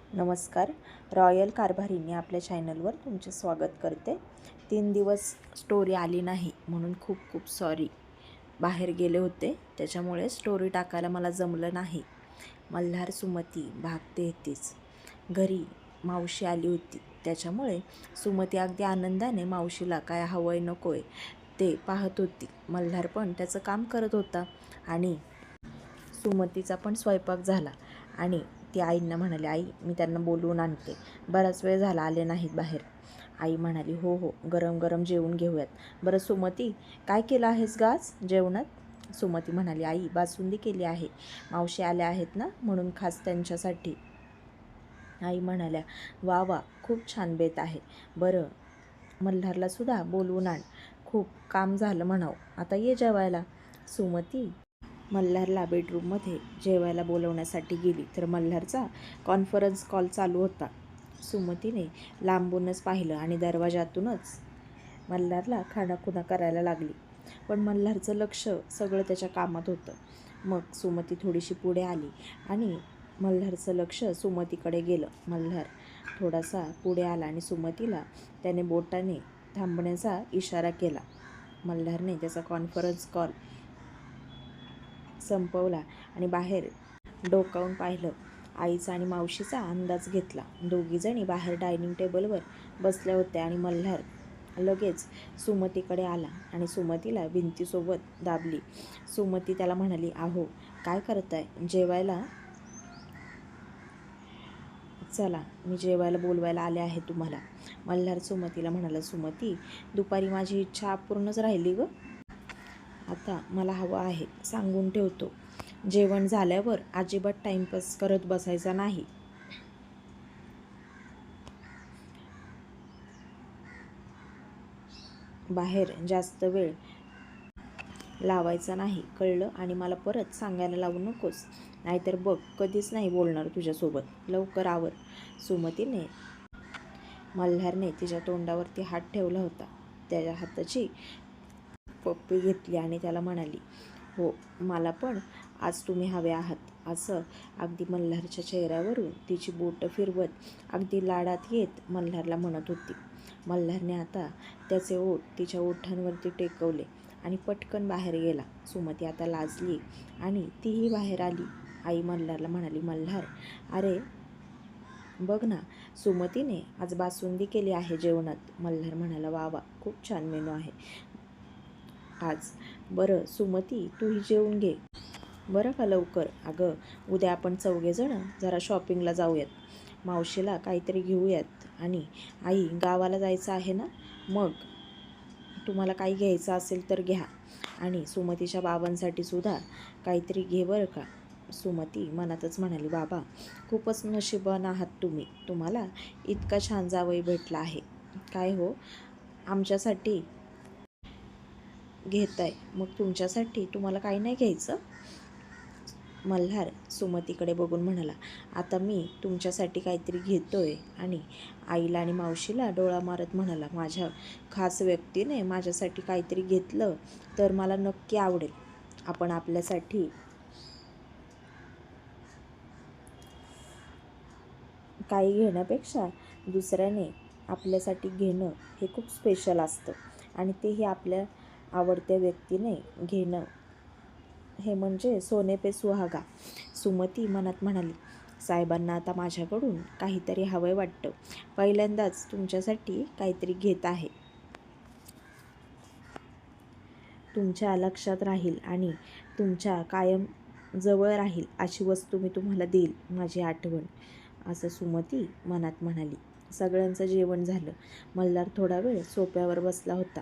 नमस्कार. रॉयल कारभारीने आपल्या चॅनलवर तुमचे स्वागत करते. 3 दिवस स्टोरी आली नाही म्हणून खूप खूप सॉरी. बाहेर गेले होते त्याच्यामुळे स्टोरी टाकायला मला जमलं नाही. मल्हार सुमती भाग 33. घरी मावशी आली होती त्याच्यामुळे सुमती अगदी आनंदाने मावशीला काय हवंय नकोय ते पाहत होती. मल्हार पण त्याचं काम करत होता आणि सुमतीचा पण स्वयंपाक झाला आणि ती आईंना म्हणाली, आई मी त्यांना बोलवून आणते, बराच वेळ झाला आले नाहीत बाहेर. आई म्हणाली, हो हो, गरम गरम जेवून घेऊयात. बरं सुमती, काय केलं आहेस ग आज जेवणात? सुमती म्हणाली, आई बासुंदी केली आहे, मावशी आल्या आहेत ना म्हणून खास त्यांच्यासाठी. आई म्हणाल्या, वा वा, खूप छान बेत आहे. बरं मल्हारला सुद्धा बोलवून आण, खूप काम झालं म्हणावं, आता ये जेवायला. सुमती मल्हारला बेडरूममध्ये जेवायला बोलवण्यासाठी गेली तर मल्हारचा कॉन्फरन्स कॉल चालू होता. सुमतीने लांबूनच पाहिलं आणि दरवाजातूनच मल्हारला खाणाखुणा करायला लागली. पण मल्हारचं लक्ष सगळं त्याच्या कामात होतं. मग सुमती थोडीशी पुढे आली आणि मल्हारचं लक्ष सुमतीकडे गेलं. मल्हार थोडासा पुढे आला आणि सुमतीला त्याने बोटाने थांबण्याचा इशारा केला. मल्हारने त्याचा कॉन्फरन्स कॉल संपवला आणि बाहेर डोकावून पाहिलं. आईचा आणि मावशीचा अंदाज घेतला. दोघीजणी बाहेर डायनिंग टेबलवर बसल्या होत्या आणि मल्हार लगेच सुमतीकडे आला आणि सुमतीला भिंतीसोबत दाबली. सुमती त्याला म्हणाली, आहो काय करताय, जेवायला चला, मी जेवायला बोलवायला आले आहे तुम्हाला. मल्हार सुमतीला म्हणाला, सुमती दुपारी माझी इच्छा अपूर्णच राहिली ग, आता मला हवं आहे, सांगून ठेवतो. जेवण झाल्यावर अजिबात टाइमपास करत बसायचा नाही. बाहेर जास्त वेळ लावायचा नाही, कळलं? आणि मला परत सांगायला लावू नकोस, नाहीतर बघ कधीच नाही बोलणार तुझ्यासोबत. लवकर आवर. सुमतीने मल्हारने तिच्या तोंडावरती हात ठेवला होता. त्याच्या हाताची पप्पी घेतली आणि त्याला म्हणाली, हो मला पण आज तुम्ही हवे आहात, असं अगदी मल्हारच्या चेहऱ्यावरून तिची बोटं फिरवत अगदी लाडात येत मल्हारला म्हणत होती. मल्हारने आता त्याचे ओठ तिच्या ओठांवरती टेकवले आणि पटकन बाहेर गेला. सुमती आता लाजली आणि तीही बाहेर आली. आई मल्हारला म्हणाली, मल्हार अरे बघ ना, सुमतीने आज बासुंदी केली आहे जेवणात. मल्हार म्हणाला, वा वा, खूप छान मेनू आहे आज. बरं सुमती तूही जेवून घे बरं का लवकर. अगं उद्या आपण चौघेजण जरा शॉपिंगला जाऊयात, मावशीला काहीतरी घेऊयात. आणि आई गावाला जायचं आहे ना, मग तुम्हाला काही घ्यायचं असेल तर घ्या, आणि सुमतीच्या बाबांसाठी सुद्धा काहीतरी घे बरं का. सुमती मनातच म्हणाली, बाबा खूपच नशीबवान आहात तुम्ही, तुम्हाला इतका छान जावई भेटला आहे. काय हो, आमच्यासाठी घेताय, मग तुमच्यासाठी तुम्हाला काही नाही घ्यायचं? मल्हार सुमतीकडे बघून म्हणाला, आता मी तुमच्यासाठी काहीतरी घेतोय. आणि आईला आणि मावशीला डोळा मारत म्हणाला, माझ्या खास व्यक्तीने माझ्यासाठी काहीतरी घेतलं तर मला नक्की आवडेल. आपण आपल्यासाठी काही घेण्यापेक्षा दुसऱ्याने आपल्यासाठी घेणं हे खूप स्पेशल असतं, आणि तेही आपल्या आवडत्या व्यक्तीने घेणं हे म्हणजे सोने पे सुहागा. सुमती मनात म्हणाली, साहेबांना आता माझ्याकडून काहीतरी हवंय वाटतं, पहिल्यांदाच तुमच्यासाठी काहीतरी घेत आहे. तुमच्या लक्षात राहील आणि तुमच्या कायम जवळ राहील अशी वस्तू मी तुम्हाला देईल, माझी आठवण, असं सुमती मनात म्हणाली. सगळ्यांचं जेवण झालं. मल्हार थोडा वेळ सोफ्यावर बसला होता,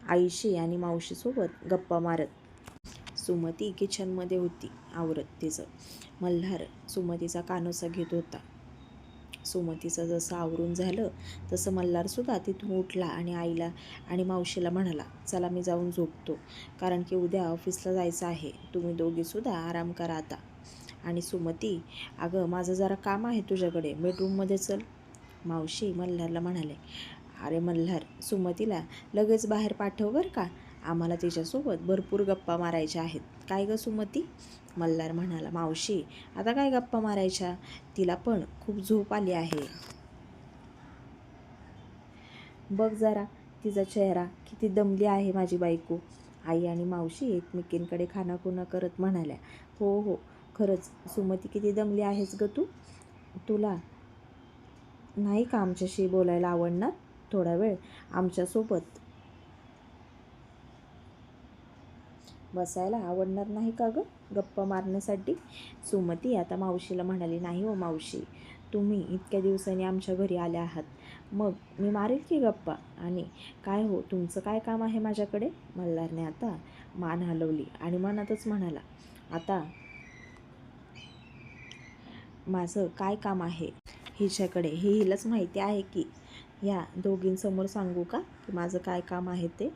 आईशी आणि मावशीसोबत गप्पा मारत. सुमती किचनमध्ये होती आवरत तिचं. मल्हार सुमतीचा कानोसा घेत होता. सुमतीचं जसं आवरून झालं तसं मल्हारसुद्धा तिथून उठला आणि आईला आणि मावशीला म्हणाला, चला मी जाऊन झोपतो, कारण की उद्या ऑफिसला जायचं आहे, तुम्ही दोघीसुद्धा आराम करा आता. आणि सुमती, अगं माझं जरा काम आहे तुझ्याकडे, बेडरूममध्ये चल. मावशी मल्हारला म्हणाले, अरे मल्हार, सुमतीला लगेच बाहेर पाठव बरं का, आम्हाला तिच्यासोबत भरपूर गप्पा मारायच्या आहेत. काय गं सुमती? मल्हार म्हणाला. मावशी, आता काय गप्पा मारायच्या? तिला पण खूप झोप आली आहे. बघ जरा तिचा चेहरा, किती दमली आहे माझी बायको. आई आणि मावशी एकमेकींकडे खाणाखुणा करत म्हणाल्या. हो हो, खरंच सुमती, किती दमली आहेस गं तू? तुला नाही का आमच्याशी बोलायला आवडणार थोडा वेळ आमच्यासोबत बसायला आवडणार नाही का गं गप्पा मारण्यासाठी? सुमती आता मावशीला म्हणाली. नाही हो मावशी, तुम्ही इतक्या दिवसांनी आमच्या घरी आल्या आहात, मग मी मारेल की गप्पा. आणि काय हो, तुमचं काय काम आहे माझ्याकडे? मल्हारने आता मान हलवली आणि मनातच म्हणाला, आता माझं काय काम आहे हिच्याकडे हे हिलाच माहिती आहे की. ह्या दोघींसमोर सांगू का की माझं काय काम आहे ते?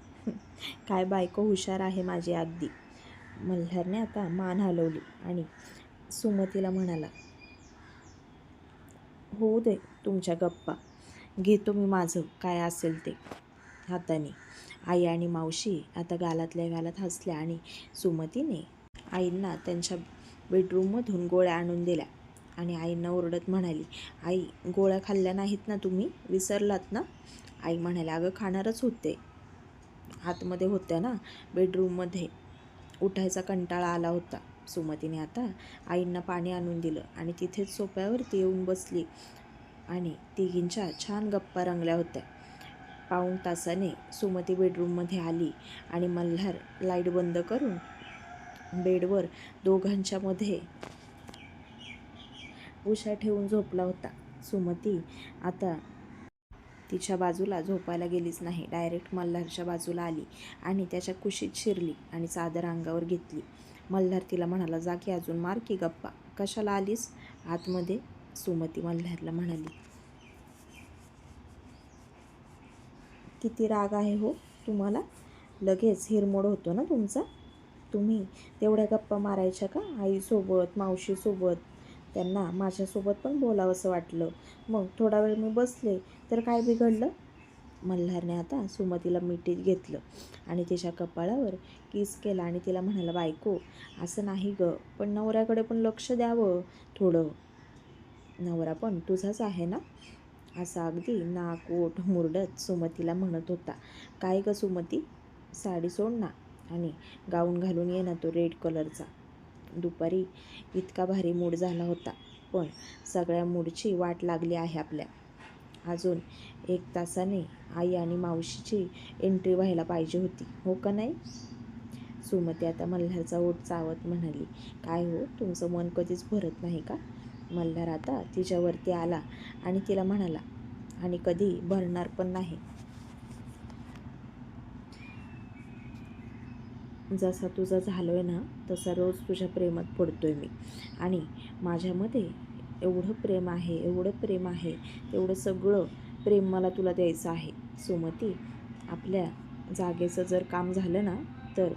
काय बायको हुशार आहे माझी अगदी. मल्हारने आता मान हलवली आणि सुमतीला म्हणाला, होऊ दे तुमच्या गप्पा, घेतो मी माझं काय असेल ते हाताने. आई आणि मावशी आता गालातल्या गालात हसल्या आणि सुमतीने आईंना त्यांच्या बेडरूममधून गोळ्या आणून दिल्या आणि आईंना ओरडत म्हणाली, आई, गोळ्या खाल्ल्या नाहीत ना तुम्ही? विसरलात ना? आई म्हणाल्या, अगं खाणारच होते, आतमध्ये होत्या ना बेडरूममध्ये, उठायचा कंटाळा आला होता. सुमतीने आता आईंना पाणी आणून दिलं आणि तिथेच सोफ्यावरती येऊन बसली आणि तिघींच्या छान गप्पा रंगल्या होत्या. पाऊण तासाने सुमती बेडरूममध्ये आली आणि मल्हार लाईट बंद करून बेडवर दोघांच्या मध्ये उशा ठेवून झोपला होता. सुमती आता तिच्या बाजूला झोपायला गेलीच नाही, डायरेक्ट मल्हारच्या बाजूला आली आणि त्याच्या कुशीत शिरली आणि चादर अंगावर घेतली. मल्हार तिला म्हणाला, जा की अजून मार की गप्पा, कशाला आलीस आतमध्ये? सुमती मल्हारला म्हणाली, किती राग आहे हो तुम्हाला, लगेच हिरमोड होतो ना तुमचा. तुम्ही तेवढ्या गप्पा मारायच्या का आईसोबत, मावशीसोबत? त्यांना माझ्यासोबत पण बोलावंसं वाटलं, मग थोडा वेळ मी बसले तर काय बिघडलं? मल्हारने आता सुमतीला मिठीत घेतलं आणि तिच्या कपाळावर किस केला आणि तिला म्हणाला, बायको, असं नाही गं, पण नवऱ्याकडे पण लक्ष द्यावं थोडं, नवरा पण तुझाच आहे ना. असा अगदी नाक ओठ मुरडत सुमतीला म्हणत होता. काय गं सुमती, साडी सोड ना आणि गाऊन घालून ये ना तो रेड कलरचा. दुपारी इतका भारी मूड झाला होता, पण सगळ्या मूडची वाट लागली आहे आपल्या. अजून 1 तासाने आई आणि मावशीची एंट्री व्हायला पाहिजे होती, हो का नाही? सुमती आता मल्हारचा ओठ चावत म्हणाली, काय हो, तुमचं मन कधीच भरत नाही का? मल्हार आता तिच्यावरती आला आणि तिला म्हणाला, आणि कधी भरणार पण नाही. जसा तुझा झालोय ना तसा रोज तुझ्या प्रेमात पडतोय मी, आणि माझ्यामध्ये एवढं प्रेम आहे, एवढं प्रेम आहे, तेवढं सगळं प्रेम मला तुला द्यायचं आहे. सुमती, आपल्या जागेचं जर काम झालं ना तर.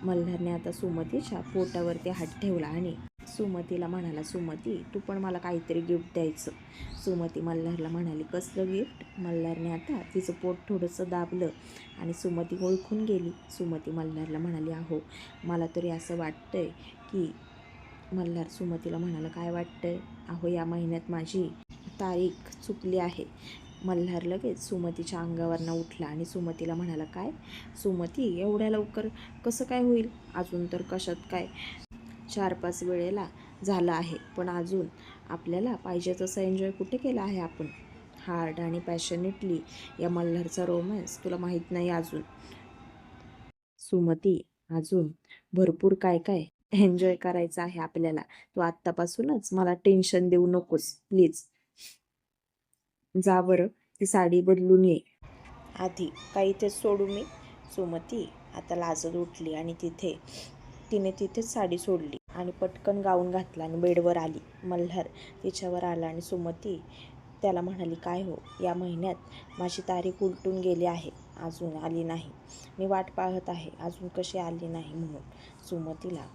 मल्हारने आता सुमतीच्या पोटावरती हात ठेवला आणि सुमतीला म्हणाला, सुमती, तू पण मला काहीतरी गिफ्ट द्यायचं. सुमती मल्हारला म्हणाली, कसलं गिफ्ट? मल्हारने आता तिचं पोट थोडंसं दाबलं आणि सुमती ओळखून गेली. सुमती मल्हारला म्हणाली, अहो, मला तरी असं वाटतंय की. मल्हार सुमतीला म्हणाला, काय वाटतंय? अहो, या महिन्यात माझी तारीख चुकली आहे. मल्हार लगेच सुमतीच्या अंगावरनं उठला आणि सुमतीला म्हणाला, काय सुमती, एवढ्या लवकर कसं काय होईल? अजून तर कशात काय 4-5 वेळेला झालं आहे, पण अजून आपल्याला पाहिजे तसं एन्जॉय कुठे केला आहे आपण? हार्ड आणि पॅशनेटली या मल्हारचा रोमॅन्स तुला माहीत नाही अजून. सुमती, अजून भरपूर काय काय एन्जॉय करायचं आहे आपल्याला. तू आत्तापासूनच मला टेन्शन देऊ नकोस प्लीज. जा बरं, ती साडी बदलून ये आधी, काही इथेच सोडू मी? सुमती आता लाजत उठली आणि तिने तिथेच साडी सोडली आणि पटकन गाऊन घातला आणि बेडवर आली. मल्हार तिच्यावर आला आणि सुमती त्याला म्हणाली, काय हो, या महिन्यात माझी तारीख उलटून गेली आहे, अजून आली नाही. मी वाट पाहत आहे, अजून कशी आली नाही म्हणून. सुमतीला